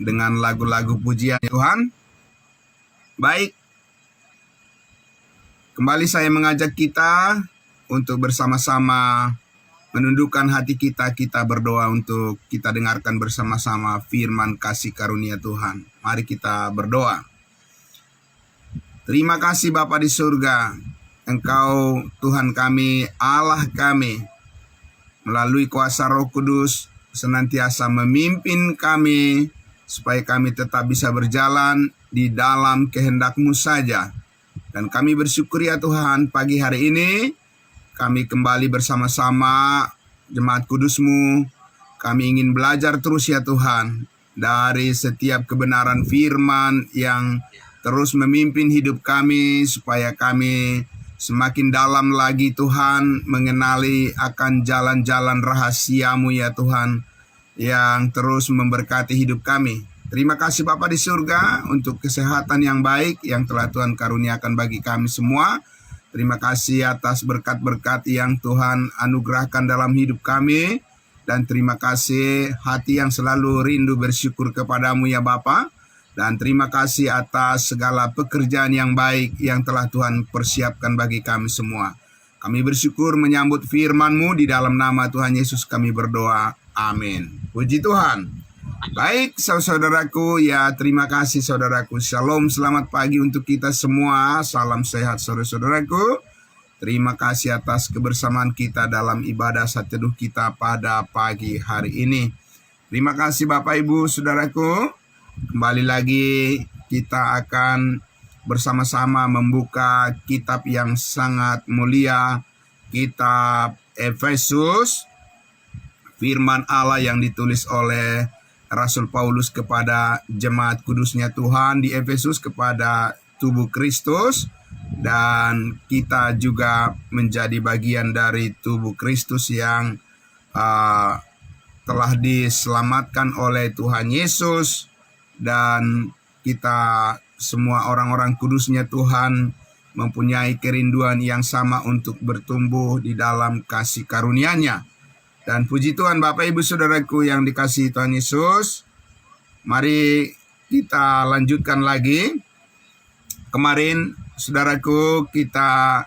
dengan lagu-lagu pujian Tuhan. Baik, kembali saya mengajak kita untuk bersama-sama menundukkan hati kita berdoa untuk kita dengarkan bersama-sama firman kasih karunia Tuhan. Mari kita berdoa. Terima kasih Bapa di surga, Engkau Tuhan kami, Allah kami, melalui kuasa Roh Kudus senantiasa memimpin kami supaya kami tetap bisa berjalan di dalam kehendak-Mu saja. Dan kami bersyukur ya Tuhan, pagi hari ini kami kembali bersama-sama jemaat kudus-Mu. Kami ingin belajar terus ya Tuhan dari setiap kebenaran firman yang terus memimpin hidup kami supaya kami semakin dalam lagi Tuhan mengenali akan jalan-jalan rahasia-Mu ya Tuhan yang terus memberkati hidup kami. Terima kasih Bapa di surga untuk kesehatan yang baik yang telah Tuhan karuniakan bagi kami semua. Terima kasih atas berkat-berkat yang Tuhan anugerahkan dalam hidup kami. Dan terima kasih hati yang selalu rindu bersyukur kepadamu ya Bapa. Dan terima kasih atas segala pekerjaan yang baik yang telah Tuhan persiapkan bagi kami semua. Kami bersyukur menyambut firman-Mu di dalam nama Tuhan Yesus kami berdoa. Amin. Puji Tuhan. Baik saudaraku, ya terima kasih saudaraku. Shalom, selamat pagi untuk kita semua. Salam sehat saudara-saudaraku. Terima kasih atas kebersamaan kita dalam ibadah saat teduh kita pada pagi hari ini. Terima kasih Bapak Ibu saudaraku. Kembali lagi kita akan bersama-sama membuka kitab yang sangat mulia, kitab Efesus, firman Allah yang ditulis oleh Rasul Paulus kepada jemaat kudusnya Tuhan di Efesus, kepada tubuh Kristus, dan kita juga menjadi bagian dari tubuh Kristus yang telah diselamatkan oleh Tuhan Yesus. Dan kita semua orang-orang kudusnya Tuhan mempunyai kerinduan yang sama untuk bertumbuh di dalam kasih karunia-Nya. Dan puji Tuhan Bapak Ibu Saudaraku yang dikasihi Tuhan Yesus. Mari kita lanjutkan lagi. Kemarin saudaraku kita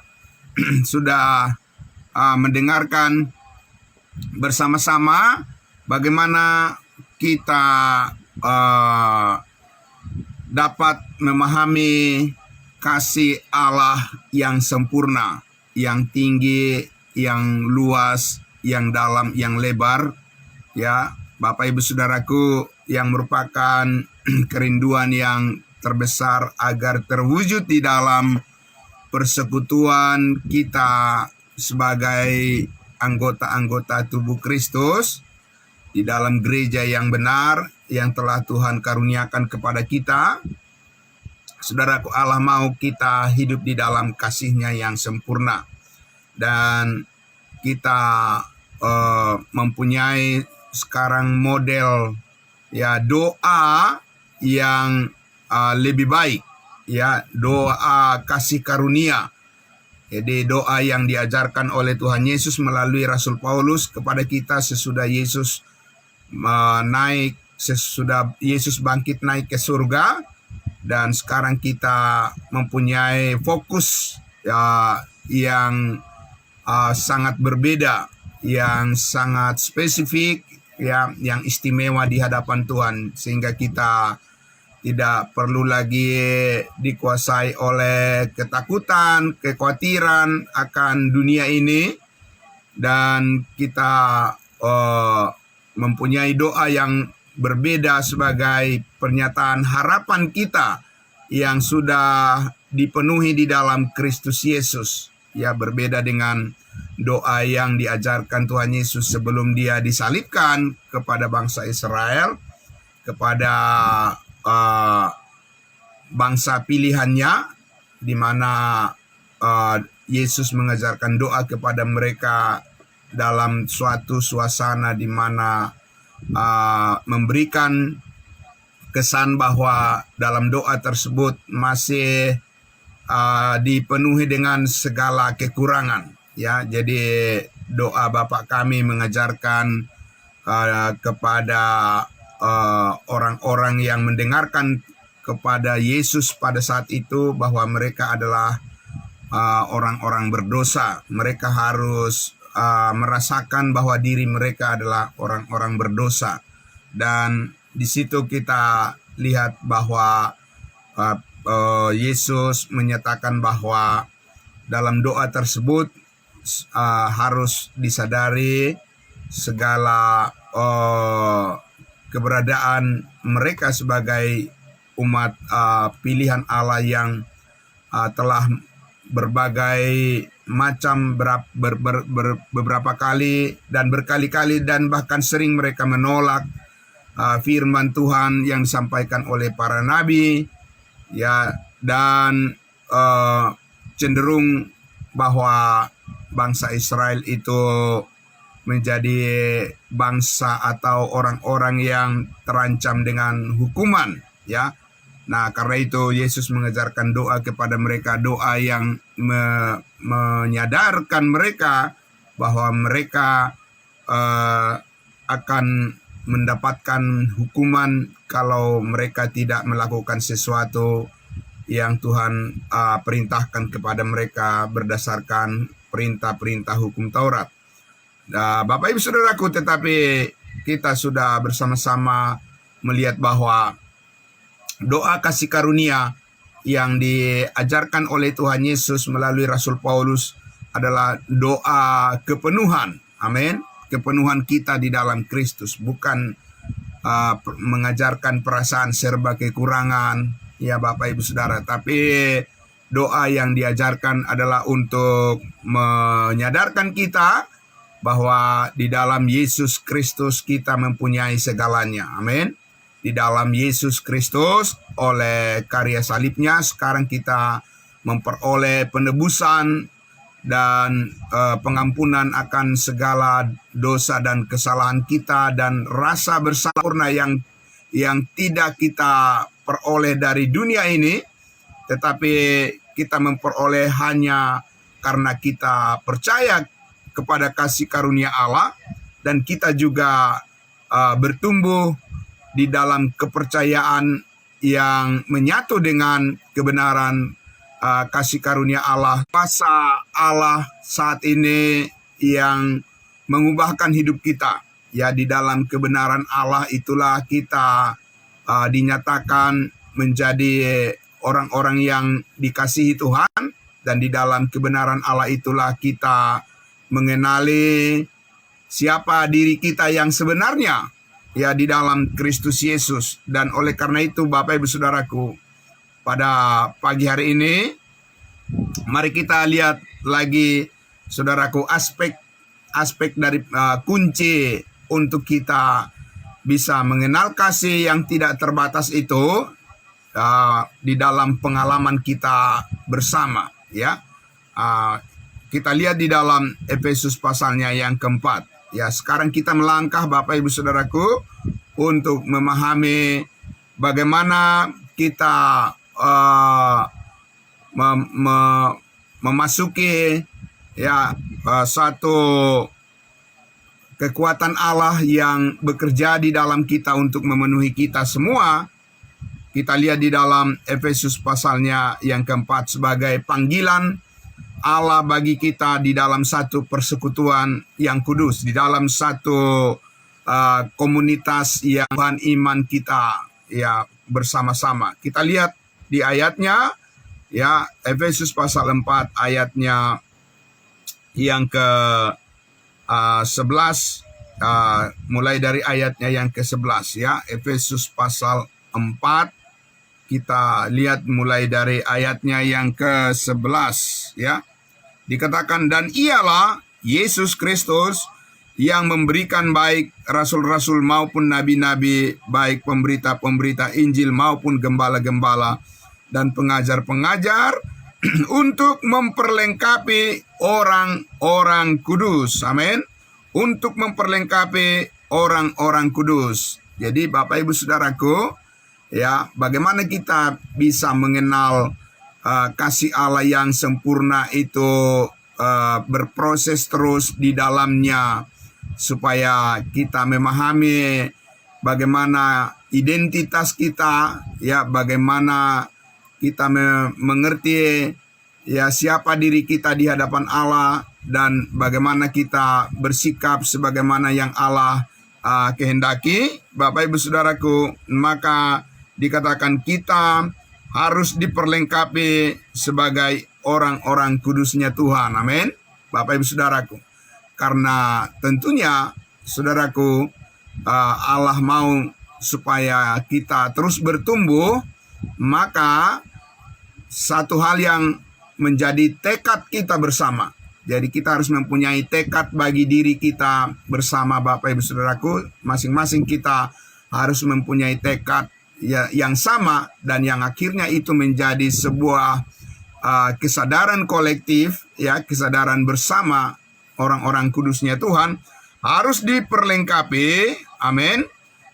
sudah mendengarkan bersama-sama bagaimana kita dapat memahami kasih Allah yang sempurna, yang tinggi, yang luas, yang dalam, yang lebar, ya Bapak Ibu Saudaraku, yang merupakan kerinduan yang terbesar agar terwujud di dalam persekutuan kita sebagai anggota-anggota tubuh Kristus di dalam gereja yang benar yang telah Tuhan karuniakan kepada kita. Saudaraku, Allah mau kita hidup di dalam kasih-Nya yang sempurna. Dan kita mempunyai sekarang model ya doa yang lebih baik, ya doa kasih karunia. Jadi doa yang diajarkan oleh Tuhan Yesus melalui Rasul Paulus kepada kita sesudah Yesus sesudah Yesus bangkit naik ke surga, dan sekarang kita mempunyai fokus ya yang sangat berbeda, yang sangat spesifik, ya yang istimewa di hadapan Tuhan, sehingga kita tidak perlu lagi dikuasai oleh ketakutan, kekhawatiran akan dunia ini, dan kita mempunyai doa yang berbeda sebagai pernyataan harapan kita yang sudah dipenuhi di dalam Kristus Yesus. Ya, berbeda dengan doa yang diajarkan Tuhan Yesus sebelum Dia disalibkan kepada bangsa Israel, kepada bangsa pilihannya, di mana Yesus mengajarkan doa kepada mereka dalam suatu suasana di mana memberikan kesan bahwa dalam doa tersebut masih dipenuhi dengan segala kekurangan. Ya, jadi doa Bapa kami mengajarkan kepada orang-orang yang mendengarkan kepada Yesus pada saat itu bahwa mereka adalah orang-orang berdosa. Mereka harus merasakan bahwa diri mereka adalah orang-orang berdosa. Dan di situ kita lihat bahwa Yesus menyatakan bahwa dalam doa tersebut harus disadari segala keberadaan mereka sebagai umat pilihan Allah yang telah berbagai macam beberapa kali dan berkali-kali dan bahkan sering mereka menolak firman Tuhan yang disampaikan oleh para nabi, ya, dan cenderung bahwa bangsa Israel itu menjadi bangsa atau orang-orang yang terancam dengan hukuman, ya. Nah, karena itu Yesus mengajarkan doa kepada mereka, doa yang menyadarkan mereka bahwa mereka akan mendapatkan hukuman kalau mereka tidak melakukan sesuatu yang Tuhan perintahkan kepada mereka berdasarkan perintah-perintah hukum Taurat. Bapak Ibu Saudaraku, tetapi kita sudah bersama-sama melihat bahwa doa kasih karunia yang diajarkan oleh Tuhan Yesus melalui Rasul Paulus adalah doa kepenuhan. Amin. Kepenuhan kita di dalam Kristus, bukan mengajarkan perasaan serba kekurangan, ya Bapak Ibu Saudara, tapi doa yang diajarkan adalah untuk menyadarkan kita bahwa di dalam Yesus Kristus kita mempunyai segalanya. Amin. Di dalam Yesus Kristus, oleh karya salibnya, sekarang kita memperoleh penebusan dan pengampunan akan segala dosa dan kesalahan kita, dan rasa bersalah yang tidak kita peroleh dari dunia ini, tetapi kita memperoleh hanya karena kita percaya kepada kasih karunia Allah, dan kita juga bertumbuh di dalam kepercayaan yang menyatu dengan kebenaran kasih karunia Allah. Kuasa Allah saat ini yang mengubahkan hidup kita. Ya, di dalam kebenaran Allah itulah kita dinyatakan menjadi orang-orang yang dikasihi Tuhan, dan di dalam kebenaran Allah itulah kita mengenali siapa diri kita yang sebenarnya, ya, di dalam Kristus Yesus. Dan oleh karena itu Bapak Ibu Saudaraku, pada pagi hari ini mari kita lihat lagi, saudaraku, aspek dari kunci untuk kita bisa mengenal kasih yang tidak terbatas itu di dalam pengalaman kita bersama, ya. Kita lihat di dalam Efesus pasalnya yang keempat. Ya, sekarang kita melangkah Bapak Ibu Saudaraku untuk memahami bagaimana kita memasuki, ya, satu kekuatan Allah yang bekerja di dalam kita untuk memenuhi kita semua. Kita lihat di dalam Efesus pasalnya yang keempat sebagai panggilan Allah bagi kita di dalam satu persekutuan yang kudus, di dalam satu komunitas yang Tuhan iman kita, ya, bersama-sama. Kita lihat di ayatnya, ya, Efesus pasal 4 ayatnya yang ke 11, mulai dari ayatnya yang ke-11, ya. Efesus pasal 4, kita lihat mulai dari ayatnya yang ke-11, ya. Dikatakan, dan ialah Yesus Kristus yang memberikan baik rasul-rasul maupun nabi-nabi, baik pemberita-pemberita Injil maupun gembala-gembala dan pengajar-pengajar untuk memperlengkapi orang-orang kudus. Amin. Untuk memperlengkapi orang-orang kudus. Jadi Bapak Ibu Saudaraku, ya, bagaimana kita bisa mengenal kasih Allah yang sempurna itu berproses terus di dalamnya, supaya kita memahami bagaimana identitas kita, ya, bagaimana kita mengerti ya siapa diri kita di hadapan Allah, dan bagaimana kita bersikap sebagaimana yang Allah kehendaki. Bapak Ibu Saudaraku, maka dikatakan kita harus diperlengkapi sebagai orang-orang kudusnya Tuhan. Amin. Bapak Ibu Saudaraku, karena tentunya saudaraku, Allah mau supaya kita terus bertumbuh, maka satu hal yang menjadi tekad kita bersama. Jadi kita harus mempunyai tekad bagi diri kita bersama, Bapak Ibu Saudaraku. Masing-masing kita harus mempunyai tekad yang sama, dan yang akhirnya itu menjadi sebuah kesadaran kolektif, ya, kesadaran bersama orang-orang kudusnya Tuhan harus diperlengkapi. Amin.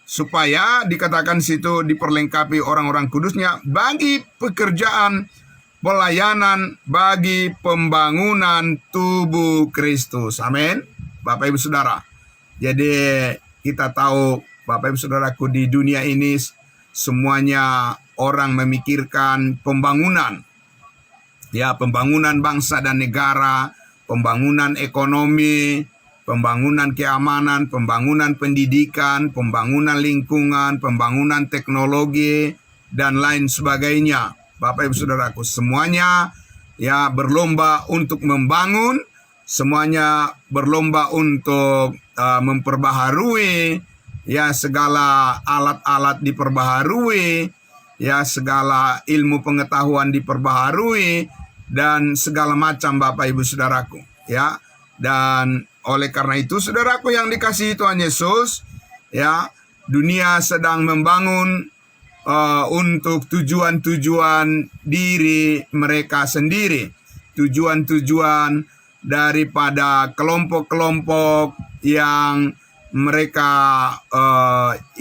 Supaya dikatakan situ diperlengkapi orang-orang kudusnya bagi pekerjaan pelayanan, bagi pembangunan tubuh Kristus. Amin. Bapak Ibu Saudara. Jadi kita tahu, Bapak Ibu Saudaraku, di dunia ini semuanya orang memikirkan pembangunan. Ya, pembangunan bangsa dan negara, pembangunan ekonomi, pembangunan keamanan, pembangunan pendidikan, pembangunan lingkungan, pembangunan teknologi, dan lain sebagainya. Bapak Ibu Saudaraku, semuanya ya berlomba untuk membangun, semuanya berlomba untuk memperbaharui, ya, segala alat-alat diperbaharui, ya, segala ilmu pengetahuan diperbaharui, dan segala macam, Bapak Ibu Saudaraku, ya. Dan oleh karena itu, saudaraku yang dikasihi Tuhan Yesus, ya, dunia sedang membangun untuk tujuan-tujuan diri mereka sendiri, tujuan-tujuan daripada kelompok-kelompok yang mereka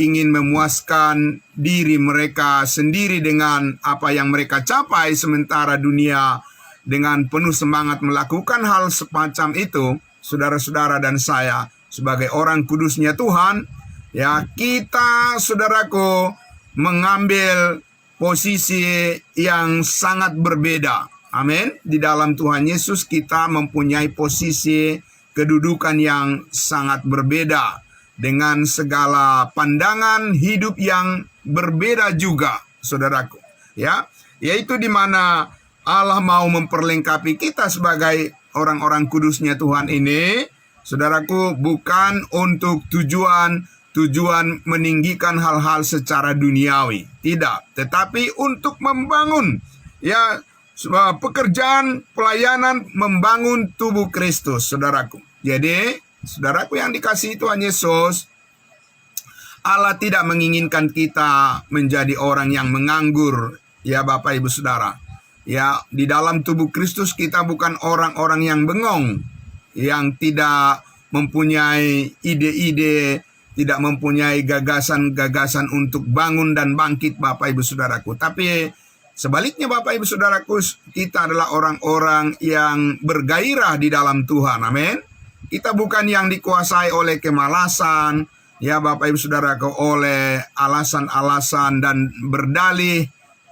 ingin memuaskan diri mereka sendiri dengan apa yang mereka capai, sementara dunia dengan penuh semangat melakukan hal semacam itu. Saudara-saudara dan saya sebagai orang kudusnya Tuhan, ya, kita, saudaraku, mengambil posisi yang sangat berbeda. Amin. Di dalam Tuhan Yesus kita mempunyai posisi kedudukan yang sangat berbeda, dengan segala pandangan hidup yang berbeda juga, saudaraku. Ya, yaitu di mana Allah mau memperlengkapi kita sebagai orang-orang kudusnya Tuhan ini, saudaraku, bukan untuk tujuan meninggikan hal-hal secara duniawi, tidak, tetapi untuk membangun, ya, pekerjaan pelayanan membangun tubuh Kristus, saudaraku. Jadi, saudaraku yang dikasihi Tuhan Yesus, Allah tidak menginginkan kita menjadi orang yang menganggur, ya, Bapak Ibu Saudara. Ya, di dalam tubuh Kristus kita bukan orang-orang yang bengong, yang tidak mempunyai ide-ide, tidak mempunyai gagasan-gagasan untuk bangun dan bangkit, Bapak Ibu Saudaraku. Tapi sebaliknya, Bapak Ibu Saudaraku, kita adalah orang-orang yang bergairah di dalam Tuhan. Amin. Kita bukan yang dikuasai oleh kemalasan, ya, Bapak Ibu Saudaraku, oleh alasan-alasan dan berdalih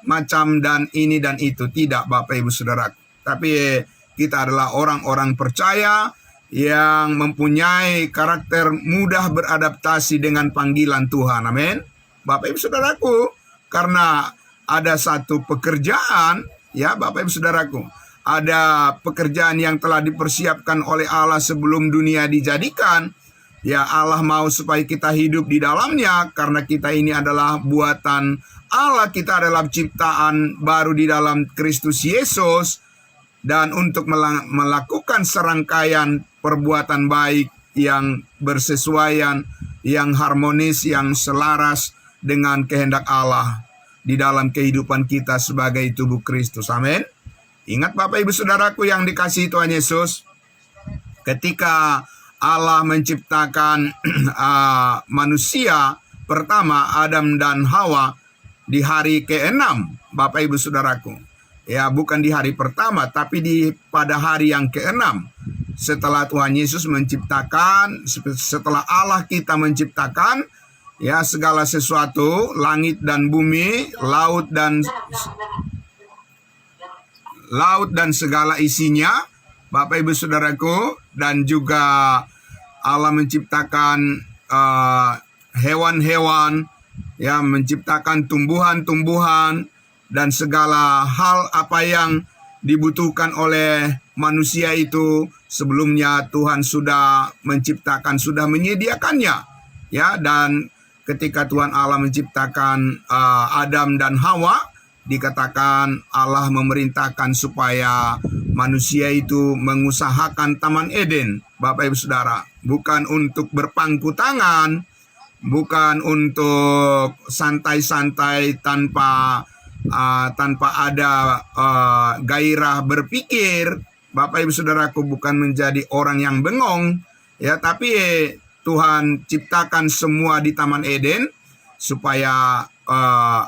macam dan ini dan itu. Tidak, Bapak Ibu Saudaraku. Tapi kita adalah orang-orang percaya yang mempunyai karakter mudah beradaptasi dengan panggilan Tuhan. Amin. Bapak Ibu Saudaraku, karena ada satu pekerjaan, ya, Bapak Ibu Saudaraku, ada pekerjaan yang telah dipersiapkan oleh Allah sebelum dunia dijadikan. Ya, Allah mau supaya kita hidup di dalamnya, karena kita ini adalah buatan Allah, kita adalah ciptaan baru di dalam Kristus Yesus. Dan untuk melakukan serangkaian perbuatan baik yang bersesuaian, yang harmonis, yang selaras dengan kehendak Allah di dalam kehidupan kita sebagai tubuh Kristus. Amin. Ingat, Bapak Ibu Saudaraku yang dikasihi Tuhan Yesus, ketika Allah menciptakan manusia pertama, Adam dan Hawa, di hari ke-6, Bapak Ibu Saudaraku. Ya, bukan di hari pertama, tapi pada hari yang ke-6. Setelah Tuhan Yesus menciptakan, setelah Allah kita menciptakan, ya segala sesuatu, langit dan bumi, laut dan segala isinya, Bapak Ibu Saudaraku, dan juga Allah menciptakan hewan-hewan, ya, menciptakan tumbuhan-tumbuhan dan segala hal apa yang dibutuhkan oleh manusia itu sebelumnya Tuhan sudah menciptakan, sudah menyediakannya, ya. Dan ketika Tuhan Allah menciptakan Adam dan Hawa, dikatakan Allah memerintahkan supaya manusia itu mengusahakan Taman Eden, Bapak Ibu Saudara, bukan untuk berpangku tangan, bukan untuk santai-santai tanpa ada gairah berpikir, Bapak Ibu Saudaraku, bukan menjadi orang yang bengong, ya, tapi Tuhan ciptakan semua di Taman Eden supaya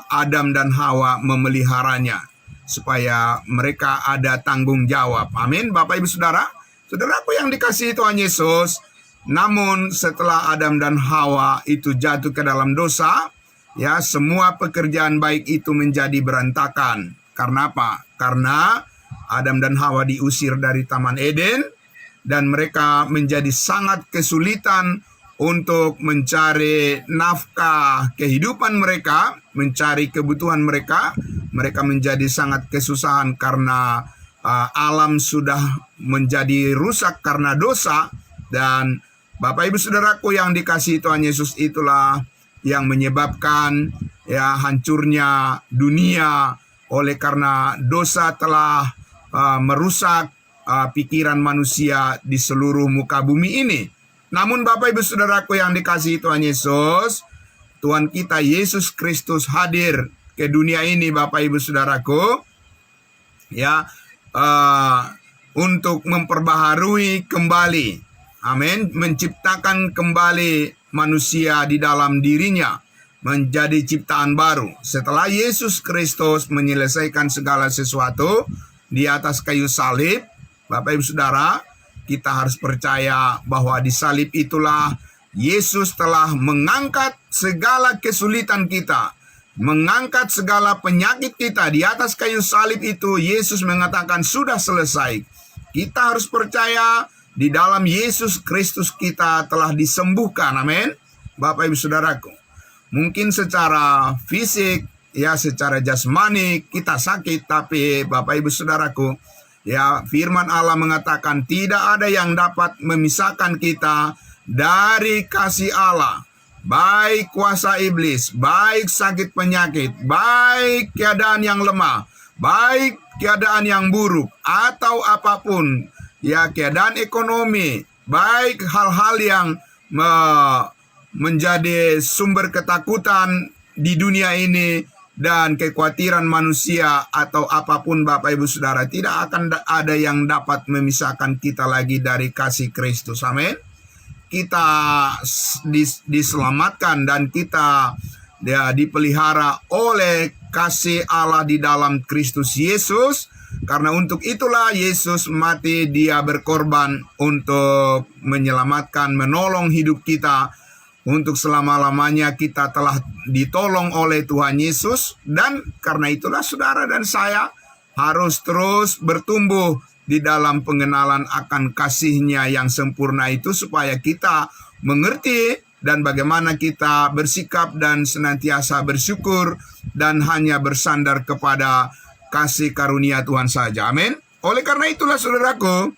Adam dan Hawa memeliharanya, supaya mereka ada tanggung jawab. Amin, Bapak Ibu Saudara. Saudaraku yang dikasihi Tuhan Yesus, namun setelah Adam dan Hawa itu jatuh ke dalam dosa, ya, semua pekerjaan baik itu menjadi berantakan. Karena apa? Karena Adam dan Hawa diusir dari Taman Eden dan mereka menjadi sangat kesulitan untuk mencari nafkah kehidupan mereka, mencari kebutuhan mereka. Mereka menjadi sangat kesusahan karena alam sudah menjadi rusak karena dosa. Dan Bapak Ibu Saudaraku yang dikasihi Tuhan Yesus, itulah yang menyebabkan, ya, hancurnya dunia oleh karena dosa telah merusak pikiran manusia di seluruh muka bumi ini. Namun Bapak Ibu Saudaraku yang dikasihi Tuhan Yesus, Tuhan kita Yesus Kristus hadir ke dunia ini, Bapak Ibu Saudaraku, ya, untuk memperbaharui kembali, amin, menciptakan kembali manusia di dalam dirinya menjadi ciptaan baru. Setelah Yesus Kristus menyelesaikan segala sesuatu di atas kayu salib, Bapak Ibu Saudara, kita harus percaya bahwa di salib itulah Yesus telah mengangkat segala kesulitan kita, mengangkat segala penyakit kita. Di atas kayu salib itu Yesus mengatakan sudah selesai. Kita harus percaya di dalam Yesus Kristus kita telah disembuhkan. Amin. Bapak Ibu Saudaraku, mungkin secara fisik, ya, secara jasmani kita sakit, tapi Bapak Ibu Saudaraku, ya, firman Allah mengatakan tidak ada yang dapat memisahkan kita dari kasih Allah. Baik kuasa iblis, baik sakit penyakit, baik keadaan yang lemah, baik keadaan yang buruk, atau apapun, ya, keadaan ekonomi, baik hal-hal yang menjadi sumber ketakutan di dunia ini dan kekhawatiran manusia atau apapun, Bapak Ibu Saudara, tidak akan ada yang dapat memisahkan kita lagi dari kasih Kristus. Amin. Kita diselamatkan dan kita, ya, dipelihara oleh kasih Allah di dalam Kristus Yesus. Karena untuk itulah Yesus mati, dia berkorban untuk menyelamatkan, menolong hidup kita. Untuk selama-lamanya kita telah ditolong oleh Tuhan Yesus. Dan karena itulah saudara dan saya harus terus bertumbuh di dalam pengenalan akan kasih-Nya yang sempurna itu, supaya kita mengerti dan bagaimana kita bersikap dan senantiasa bersyukur dan hanya bersandar kepada kasih karunia Tuhan saja. Amin. Oleh karena itulah saudaraku,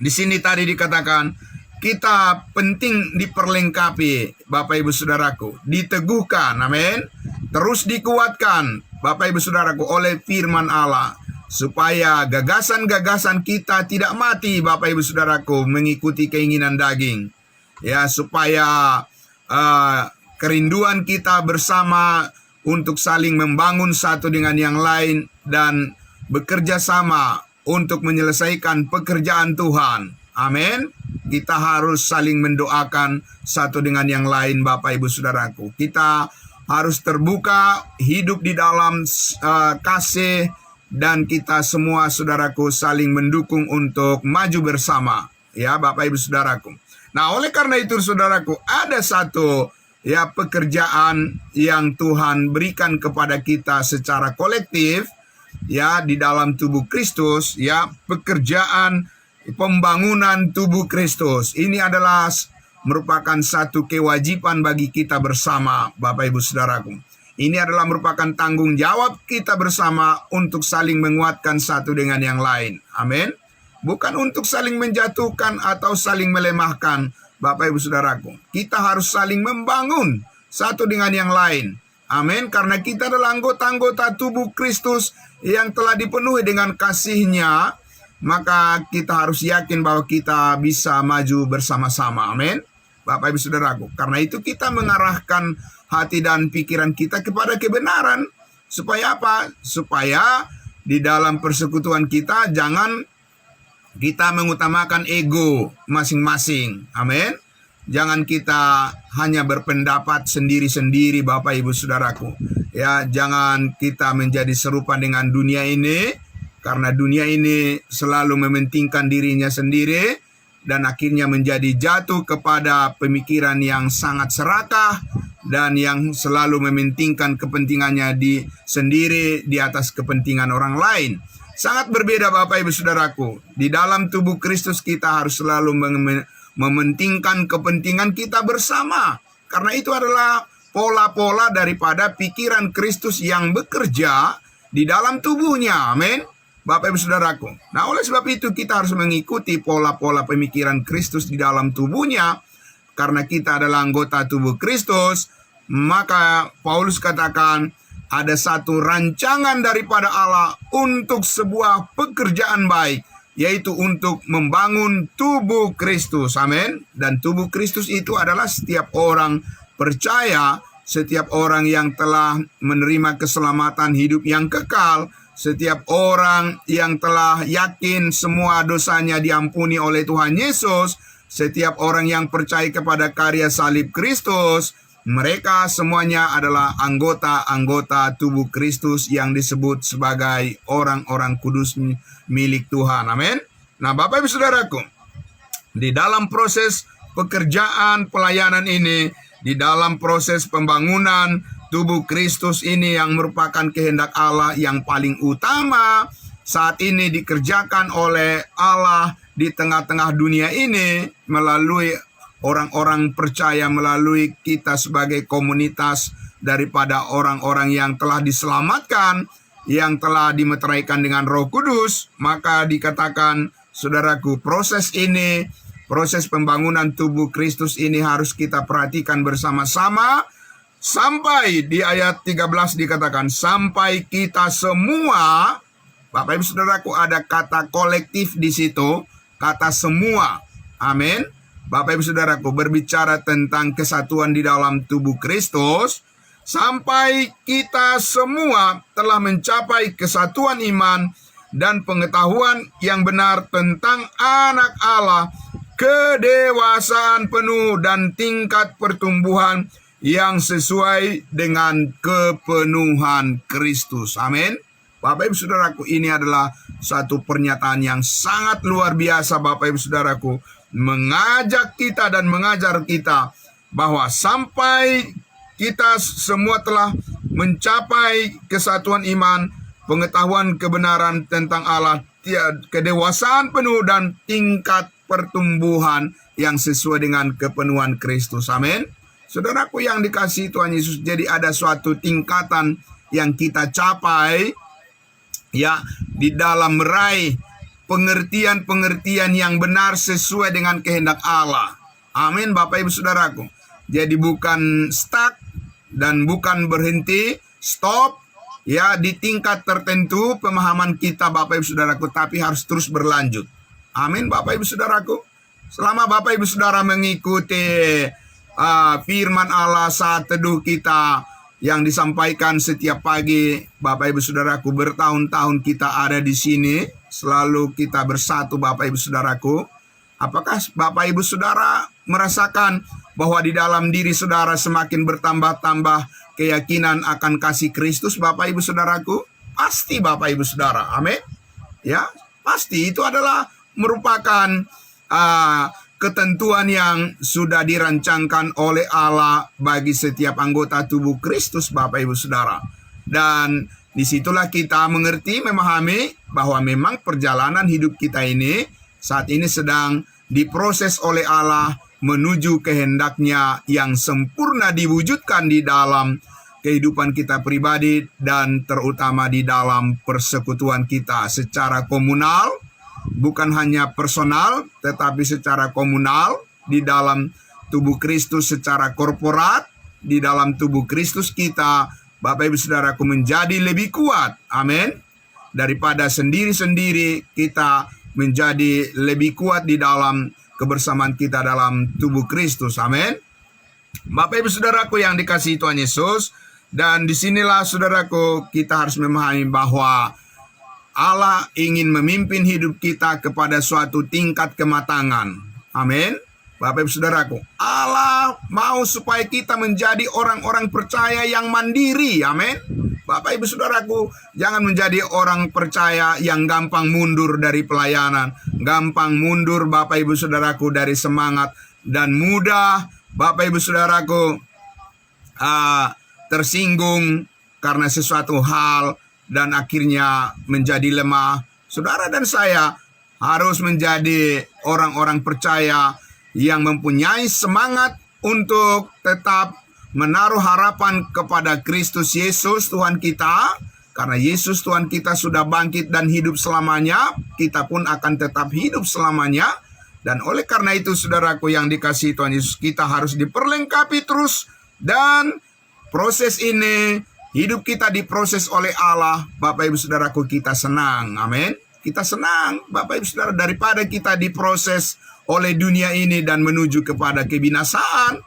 di sini tadi dikatakan kita penting diperlengkapi, Bapak Ibu Saudaraku, diteguhkan, amin, terus dikuatkan, Bapak Ibu Saudaraku, oleh firman Allah, supaya gagasan-gagasan kita tidak mati, Bapak Ibu Saudaraku, mengikuti keinginan daging, ya, supaya kerinduan kita bersama untuk saling membangun satu dengan yang lain dan bekerja sama untuk menyelesaikan pekerjaan Tuhan. Amin. Kita harus saling mendoakan satu dengan yang lain, Bapak Ibu Saudaraku. Kita harus terbuka, hidup di dalam kasih, dan kita semua saudaraku saling mendukung untuk maju bersama, ya Bapak Ibu Saudaraku. Nah, oleh karena itu saudaraku, ada satu ya pekerjaan yang Tuhan berikan kepada kita secara kolektif, ya di dalam tubuh Kristus, ya pekerjaan pembangunan tubuh Kristus. Ini adalah merupakan satu kewajiban bagi kita bersama, Bapak Ibu Saudaraku. Ini adalah merupakan tanggung jawab kita bersama untuk saling menguatkan satu dengan yang lain. Amin. Bukan untuk saling menjatuhkan atau saling melemahkan, Bapak Ibu Saudaraku. Kita harus saling membangun satu dengan yang lain. Amin. Karena kita adalah anggota-anggota tubuh Kristus yang telah dipenuhi dengan kasih-Nya, maka kita harus yakin bahwa kita bisa maju bersama-sama. Amin. Bapak Ibu Saudaraku. Karena itu kita mengarahkan hati dan pikiran kita kepada kebenaran. Supaya apa? Supaya di dalam persekutuan kita jangan kita mengutamakan ego masing-masing. Amin. Jangan kita hanya berpendapat sendiri-sendiri, Bapak Ibu Saudaraku. Ya, jangan kita menjadi serupa dengan dunia ini, karena dunia ini selalu mementingkan dirinya sendiri dan akhirnya menjadi jatuh kepada pemikiran yang sangat serakah dan yang selalu mementingkan kepentingannya sendiri di atas kepentingan orang lain. Sangat berbeda, Bapak Ibu Saudaraku. Di dalam tubuh Kristus kita harus selalu mementingkan kepentingan kita bersama. Karena itu adalah pola-pola daripada pikiran Kristus yang bekerja di dalam tubuhnya. Amin. Bapak Ibu Saudaraku. Nah, oleh sebab itu kita harus mengikuti pola-pola pemikiran Kristus di dalam tubuhnya. Karena kita adalah anggota tubuh Kristus, maka Paulus katakan ada satu rancangan daripada Allah untuk sebuah pekerjaan baik, yaitu untuk membangun tubuh Kristus. Amin. Dan tubuh Kristus itu adalah setiap orang percaya, setiap orang yang telah menerima keselamatan hidup yang kekal, setiap orang yang telah yakin semua dosanya diampuni oleh Tuhan Yesus, setiap orang yang percaya kepada karya salib Kristus, mereka semuanya adalah anggota-anggota tubuh Kristus yang disebut sebagai orang-orang kudus milik Tuhan. Amin. Nah, Bapak Ibu Saudaraku, di dalam proses pekerjaan pelayanan ini, di dalam proses pembangunan tubuh Kristus ini yang merupakan kehendak Allah yang paling utama saat ini dikerjakan oleh Allah di tengah-tengah dunia ini melalui orang-orang percaya, melalui kita sebagai komunitas daripada orang-orang yang telah diselamatkan, yang telah dimeteraikan dengan Roh Kudus. Maka dikatakan, saudaraku, proses ini, proses pembangunan tubuh Kristus ini harus kita perhatikan bersama-sama. Sampai di ayat 13 dikatakan, sampai kita semua, Bapak Ibu Saudaraku, ada kata kolektif di situ, kata semua. Amin. Bapak Ibu Saudaraku, berbicara tentang kesatuan di dalam tubuh Kristus, sampai kita semua telah mencapai kesatuan iman dan pengetahuan yang benar tentang anak Allah, kedewasaan penuh dan tingkat pertumbuhan yang sesuai dengan kepenuhan Kristus. Amin. Bapak Ibu Saudaraku, ini adalah satu pernyataan yang sangat luar biasa, Bapak Ibu Saudaraku, mengajak kita dan mengajar kita bahwa sampai kita semua telah mencapai kesatuan iman, pengetahuan kebenaran tentang Allah, kedewasaan penuh dan tingkat pertumbuhan yang sesuai dengan kepenuhan Kristus. Amin. Saudaraku yang dikasihi Tuhan Yesus, jadi ada suatu tingkatan yang kita capai, ya, di dalam meraih pengertian-pengertian yang benar sesuai dengan kehendak Allah. Amin, Bapak Ibu Saudaraku. Jadi bukan stuck dan bukan berhenti, stop, ya, di tingkat tertentu pemahaman kita, Bapak Ibu Saudaraku, tapi harus terus berlanjut. Amin, Bapak Ibu Saudaraku. Selama Bapak Ibu Saudara mengikuti firman Allah saat teduh kita yang disampaikan setiap pagi, Bapak Ibu Saudaraku, bertahun-tahun kita ada di sini, selalu kita bersatu, Bapak Ibu Saudaraku. Apakah Bapak Ibu Saudara merasakan bahwa di dalam diri saudara semakin bertambah-tambah keyakinan akan kasih Kristus, Bapak Ibu Saudaraku? Pasti, Bapak Ibu Saudara. Amin. Ya, pasti itu adalah merupakan ketentuan yang sudah dirancangkan oleh Allah bagi setiap anggota tubuh Kristus, Bapak Ibu Saudara. Dan disitulah kita mengerti, memahami bahwa memang perjalanan hidup kita ini saat ini sedang diproses oleh Allah menuju kehendaknya yang sempurna diwujudkan di dalam kehidupan kita pribadi dan terutama di dalam persekutuan kita secara komunal, bukan hanya personal tetapi secara komunal di dalam tubuh Kristus, secara korporat di dalam tubuh Kristus kita, Bapak Ibu Saudaraku, menjadi lebih kuat. Amin. Daripada sendiri-sendiri, kita menjadi lebih kuat di dalam kebersamaan kita dalam tubuh Kristus. Amin. Bapak Ibu Saudaraku yang dikasihi Tuhan Yesus, dan disinilah saudaraku kita harus memahami bahwa Allah ingin memimpin hidup kita kepada suatu tingkat kematangan. Amin. Bapak Ibu Saudaraku, Allah mau supaya kita menjadi orang-orang percaya yang mandiri. Amin. Bapak Ibu Saudaraku, jangan menjadi orang percaya yang gampang mundur dari pelayanan, gampang mundur Bapak Ibu Saudaraku dari semangat, dan mudah Bapak Ibu Saudaraku tersinggung karena sesuatu hal dan akhirnya menjadi lemah. Saudara dan saya harus menjadi orang-orang percaya yang mempunyai semangat untuk tetap menaruh harapan kepada Kristus Yesus Tuhan kita. Karena Yesus Tuhan kita sudah bangkit dan hidup selamanya, kita pun akan tetap hidup selamanya. Dan oleh karena itu saudaraku yang dikasihi Tuhan Yesus, kita harus diperlengkapi terus. Dan proses ini, hidup kita diproses oleh Allah. Bapak Ibu Saudaraku, kita senang. Amin. Kita senang Bapak Ibu Saudara, daripada kita diproses oleh dunia ini dan menuju kepada kebinasaan.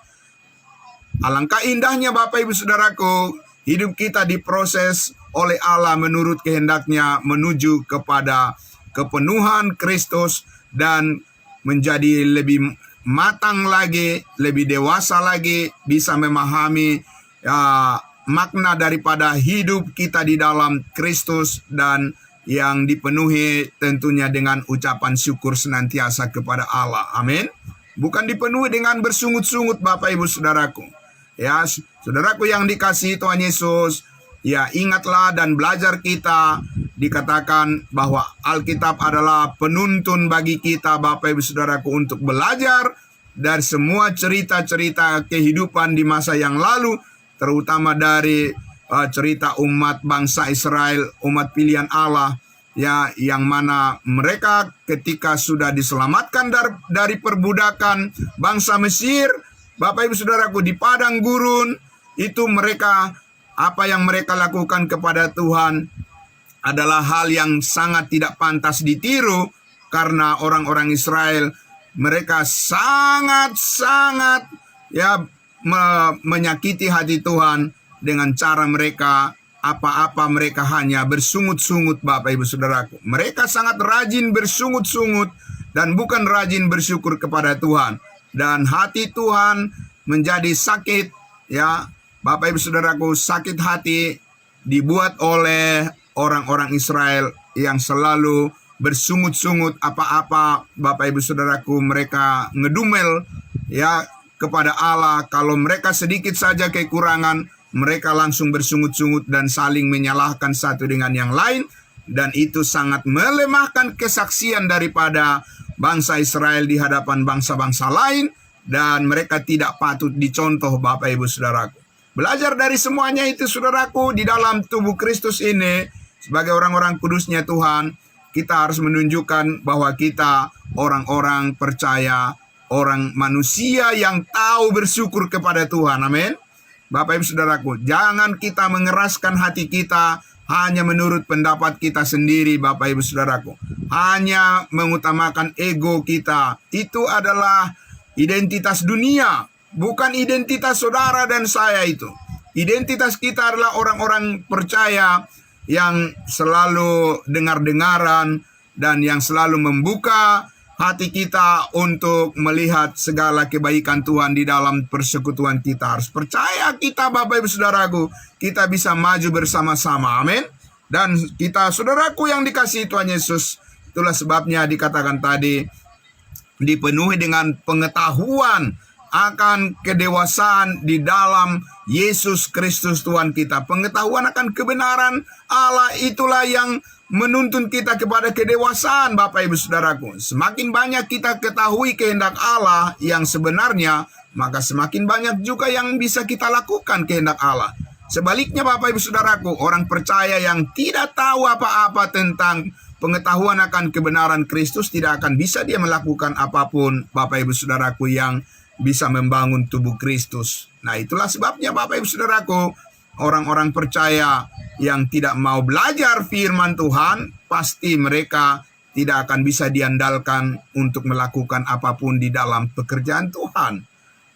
Alangkah indahnya Bapak Ibu Saudaraku, hidup kita diproses oleh Allah menurut kehendaknya menuju kepada kepenuhan Kristus dan menjadi lebih matang lagi, lebih dewasa lagi, bisa memahami makna daripada hidup kita di dalam Kristus, dan yang dipenuhi tentunya dengan ucapan syukur senantiasa kepada Allah. Amin. Bukan dipenuhi dengan bersungut-sungut Bapak Ibu Saudaraku. Ya, saudaraku yang dikasihi Tuhan Yesus, ya ingatlah dan belajar kita. Dikatakan bahwa Alkitab adalah penuntun bagi kita Bapak Ibu Saudaraku untuk belajar dari semua cerita-cerita kehidupan di masa yang lalu, terutama dari cerita umat bangsa Israel, umat pilihan Allah, ya, yang mana mereka ketika sudah diselamatkan dari perbudakan bangsa Mesir, Bapak Ibu Saudaraku, di padang gurun itu mereka, apa yang mereka lakukan kepada Tuhan adalah hal yang sangat tidak pantas ditiru, karena orang-orang Israel mereka sangat-sangat menyakiti hati Tuhan dengan cara mereka, apa-apa mereka hanya bersungut-sungut Bapak Ibu Saudaraku. Mereka sangat rajin bersungut-sungut dan bukan rajin bersyukur kepada Tuhan. Dan hati Tuhan menjadi sakit, ya Bapak Ibu Saudaraku, sakit hati dibuat oleh orang-orang Israel yang selalu bersungut-sungut apa-apa Bapak Ibu Saudaraku, mereka ngedumel ya kepada Allah. Kalau mereka sedikit saja kekurangan, mereka langsung bersungut-sungut dan saling menyalahkan satu dengan yang lain. Dan itu sangat melemahkan kesaksian daripada bangsa Israel di hadapan bangsa-bangsa lain. Dan mereka tidak patut dicontoh Bapak Ibu Saudaraku. Belajar dari semuanya itu saudaraku, di dalam tubuh Kristus ini, sebagai orang-orang kudusnya Tuhan, kita harus menunjukkan bahwa kita orang-orang percaya, orang manusia yang tahu bersyukur kepada Tuhan. Amin. Bapak Ibu Saudaraku, jangan kita mengeraskan hati kita hanya menurut pendapat kita sendiri Bapak Ibu Saudaraku. Hanya mengutamakan ego kita. Itu adalah identitas dunia, bukan identitas saudara dan saya itu. Identitas kita adalah orang-orang percaya yang selalu dengar-dengaran dan yang selalu membuka hati kita untuk melihat segala kebaikan Tuhan di dalam persekutuan kita. Harus percaya kita Bapak Ibu Saudaraku, kita bisa maju bersama-sama. Amin. Dan kita saudaraku yang dikasihi Tuhan Yesus, itulah sebabnya dikatakan tadi, dipenuhi dengan pengetahuan akan kedewasaan di dalam Yesus Kristus Tuhan kita. Pengetahuan akan kebenaran Allah itulah yang menuntun kita kepada kedewasaan, Bapak Ibu Saudaraku. Semakin banyak kita ketahui kehendak Allah yang sebenarnya, maka semakin banyak juga yang bisa kita lakukan kehendak Allah. Sebaliknya Bapak Ibu Saudaraku, orang percaya yang tidak tahu apa-apa tentang pengetahuan akan kebenaran Kristus, tidak akan bisa dia melakukan apapun, Bapak Ibu Saudaraku, yang bisa membangun tubuh Kristus. Nah, itulah sebabnya Bapak Ibu Saudaraku, orang-orang percaya yang tidak mau belajar firman Tuhan, pasti mereka tidak akan bisa diandalkan untuk melakukan apapun di dalam pekerjaan Tuhan.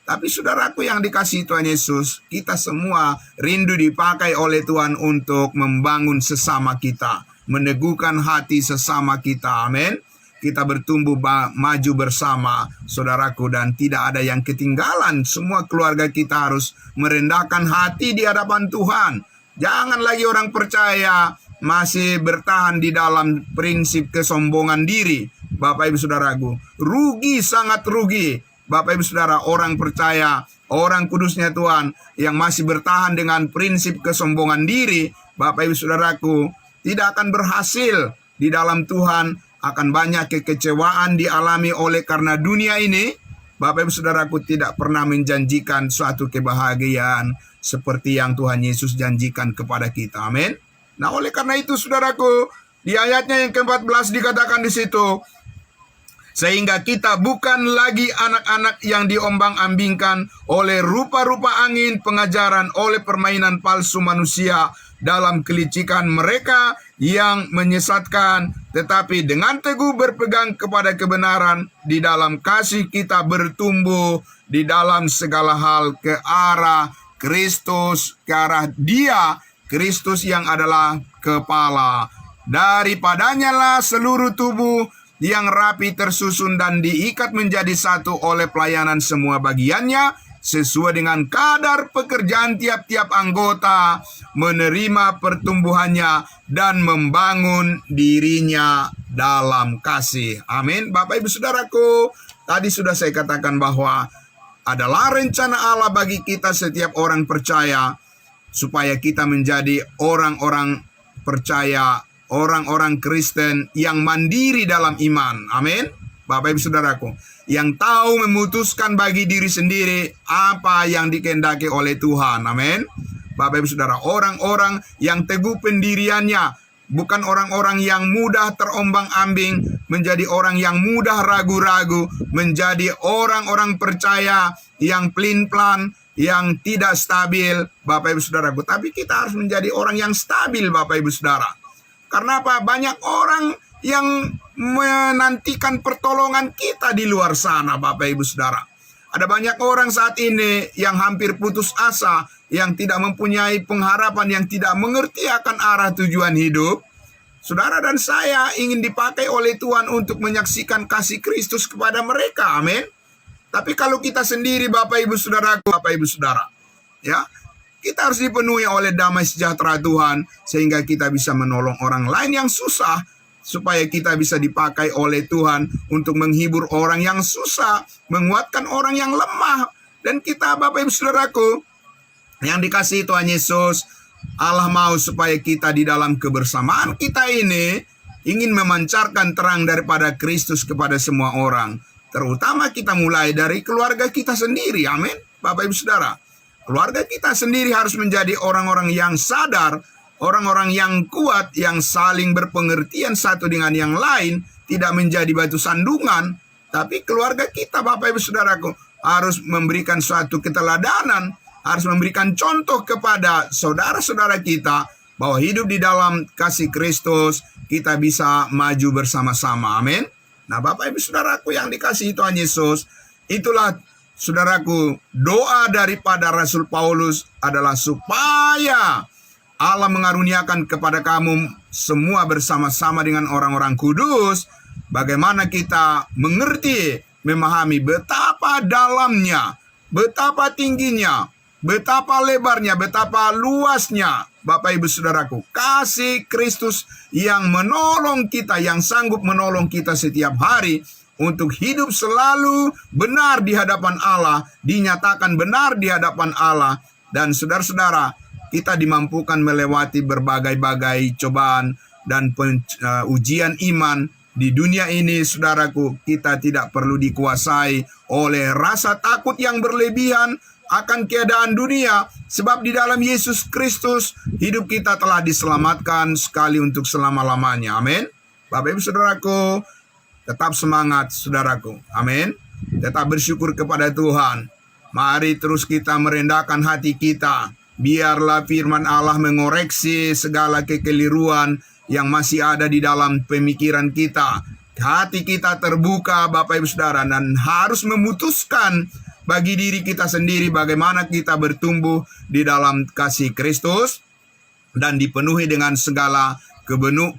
Tapi saudaraku yang dikasihi Tuhan Yesus, kita semua rindu dipakai oleh Tuhan untuk membangun sesama kita, meneguhkan hati sesama kita. Amin. Kita bertumbuh maju bersama, saudaraku, dan tidak ada yang ketinggalan. Semua keluarga kita harus merendahkan hati di hadapan Tuhan. Jangan lagi orang percaya masih bertahan di dalam prinsip kesombongan diri. Bapak Ibu Saudaraku, rugi, sangat rugi. Bapak Ibu Saudara, orang percaya, orang kudusnya Tuhan yang masih bertahan dengan prinsip kesombongan diri, Bapak Ibu Saudaraku, tidak akan berhasil di dalam Tuhan. Akan banyak kekecewaan dialami oleh karena dunia ini, Bapak Ibu Saudaraku, tidak pernah menjanjikan suatu kebahagiaan seperti yang Tuhan Yesus janjikan kepada kita. Amin. Nah, oleh karena itu saudaraku, di ayatnya yang ke-14 dikatakan di situ, sehingga kita bukan lagi anak-anak yang diombang-ambingkan oleh rupa-rupa angin pengajaran, oleh permainan palsu manusia dalam kelicikan mereka yang menyesatkan, tetapi dengan teguh berpegang kepada kebenaran, di dalam kasih kita bertumbuh di dalam segala hal ke arah Kristus, ke arah Dia, Kristus yang adalah kepala. Daripadanya lah seluruh tubuh yang rapi tersusun dan diikat menjadi satu oleh pelayanan semua bagiannya, sesuai dengan kadar pekerjaan tiap-tiap anggota, menerima pertumbuhannya dan membangun dirinya dalam kasih. Amin. Bapak Ibu Saudaraku, tadi sudah saya katakan bahwa adalah rencana Allah bagi kita setiap orang percaya, supaya kita menjadi orang-orang percaya, orang-orang Kristen yang mandiri dalam iman. Amin. Bapak Ibu Saudaraku, yang tahu memutuskan bagi diri sendiri apa yang dikehendaki oleh Tuhan. Amin. Bapak Ibu Saudara, orang-orang yang teguh pendiriannya, bukan orang-orang yang mudah terombang-ambing, menjadi orang yang mudah ragu-ragu, menjadi orang-orang percaya yang pelin-pelan, yang tidak stabil, Bapak Ibu Saudaraku. Tapi kita harus menjadi orang yang stabil, Bapak Ibu Saudara. Karena apa? Banyak orang yang menantikan pertolongan kita di luar sana, Bapak Ibu Saudara. Ada banyak orang saat ini yang hampir putus asa, yang tidak mempunyai pengharapan, yang tidak mengerti akan arah tujuan hidup. Saudara dan saya ingin dipakai oleh Tuhan untuk menyaksikan kasih Kristus kepada mereka. Amin. Tapi kalau kita sendiri, Bapak Ibu Saudara, Bapak Ibu Saudara, ya, kita harus dipenuhi oleh damai sejahtera Tuhan, sehingga kita bisa menolong orang lain yang susah, supaya kita bisa dipakai oleh Tuhan untuk menghibur orang yang susah, menguatkan orang yang lemah. Dan kita, Bapak Ibu Saudaraku, yang dikasihi Tuhan Yesus, Allah mau supaya kita di dalam kebersamaan kita ini ingin memancarkan terang daripada Kristus kepada semua orang. Terutama kita mulai dari keluarga kita sendiri. Amin. Bapak Ibu Saudara, keluarga kita sendiri harus menjadi orang-orang yang sadar, orang-orang yang kuat, yang saling berpengertian satu dengan yang lain, tidak menjadi batu sandungan. Tapi keluarga kita, Bapak Ibu Saudaraku, harus memberikan suatu keteladanan, harus memberikan contoh kepada saudara-saudara kita, bahwa hidup di dalam kasih Kristus, kita bisa maju bersama-sama. Amin. Nah, Bapak Ibu Saudaraku yang dikasihi Tuhan Yesus, itulah saudaraku, doa daripada Rasul Paulus adalah supaya Allah mengaruniakan kepada kamu semua bersama-sama dengan orang-orang kudus, bagaimana kita mengerti, memahami betapa dalamnya, betapa tingginya, betapa lebarnya, betapa luasnya, Bapak Ibu Saudaraku, kasih Kristus yang menolong kita, yang sanggup menolong kita setiap hari untuk hidup selalu benar di hadapan Allah, dinyatakan benar di hadapan Allah. Dan saudara-saudara, kita dimampukan melewati berbagai-bagai cobaan dan ujian iman di dunia ini. Saudaraku, kita tidak perlu dikuasai oleh rasa takut yang berlebihan akan keadaan dunia, sebab di dalam Yesus Kristus hidup kita telah diselamatkan sekali untuk selama-lamanya. Amin. Bapak Ibu Saudaraku, tetap semangat saudaraku. Amin. Tetap bersyukur kepada Tuhan. Mari terus kita merendahkan hati kita. Biarlah firman Allah mengoreksi segala kekeliruan yang masih ada di dalam pemikiran kita. Hati kita terbuka Bapak Ibu Saudara, dan harus memutuskan bagi diri kita sendiri bagaimana kita bertumbuh di dalam kasih Kristus dan dipenuhi dengan segala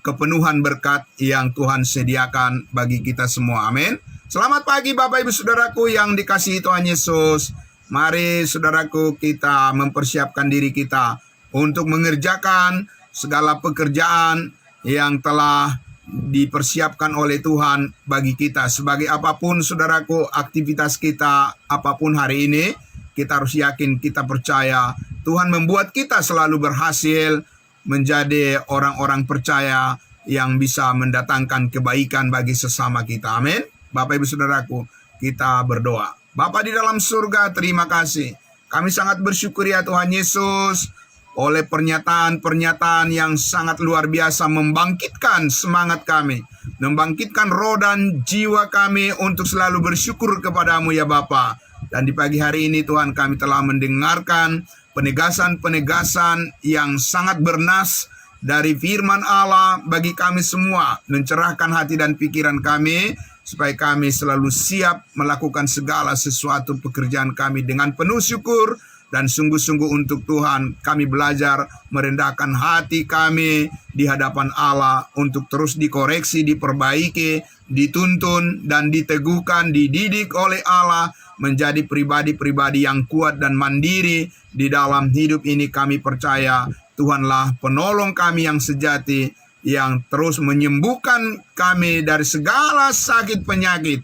kepenuhan berkat yang Tuhan sediakan bagi kita semua. Amin. Selamat pagi Bapak Ibu Saudaraku yang dikasihi Tuhan Yesus. Mari saudaraku, kita mempersiapkan diri kita untuk mengerjakan segala pekerjaan yang telah dipersiapkan oleh Tuhan bagi kita. Sebagai apapun saudaraku aktivitas kita, apapun hari ini, kita harus yakin, kita percaya Tuhan membuat kita selalu berhasil menjadi orang-orang percaya yang bisa mendatangkan kebaikan bagi sesama kita. Amin. Bapak Ibu Saudaraku, kita berdoa. Bapa di dalam surga, terima kasih. Kami sangat bersyukur ya Tuhan Yesus, oleh pernyataan-pernyataan yang sangat luar biasa membangkitkan semangat kami, membangkitkan roh dan jiwa kami untuk selalu bersyukur kepadamu ya Bapa. Dan di pagi hari ini Tuhan, kami telah mendengarkan penegasan-penegasan yang sangat bernas dari firman Allah bagi kami semua, mencerahkan hati dan pikiran kami, supaya kami selalu siap melakukan segala sesuatu pekerjaan kami dengan penuh syukur dan sungguh-sungguh untuk Tuhan. Kami belajar merendahkan hati kami di hadapan Allah untuk terus dikoreksi, diperbaiki, dituntun, dan diteguhkan, dididik oleh Allah menjadi pribadi-pribadi yang kuat dan mandiri di dalam hidup ini. Kami percaya Tuhanlah penolong kami yang sejati, yang terus menyembuhkan kami dari segala sakit penyakit.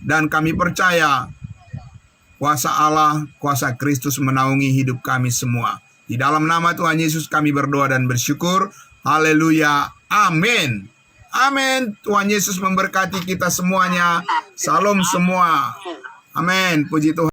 Dan kami percaya kuasa Allah, kuasa Kristus menaungi hidup kami semua. Di dalam nama Tuhan Yesus kami berdoa dan bersyukur. Haleluya. Amin. Amin. Tuhan Yesus memberkati kita semuanya. Salam semua. Amin. Puji Tuhan.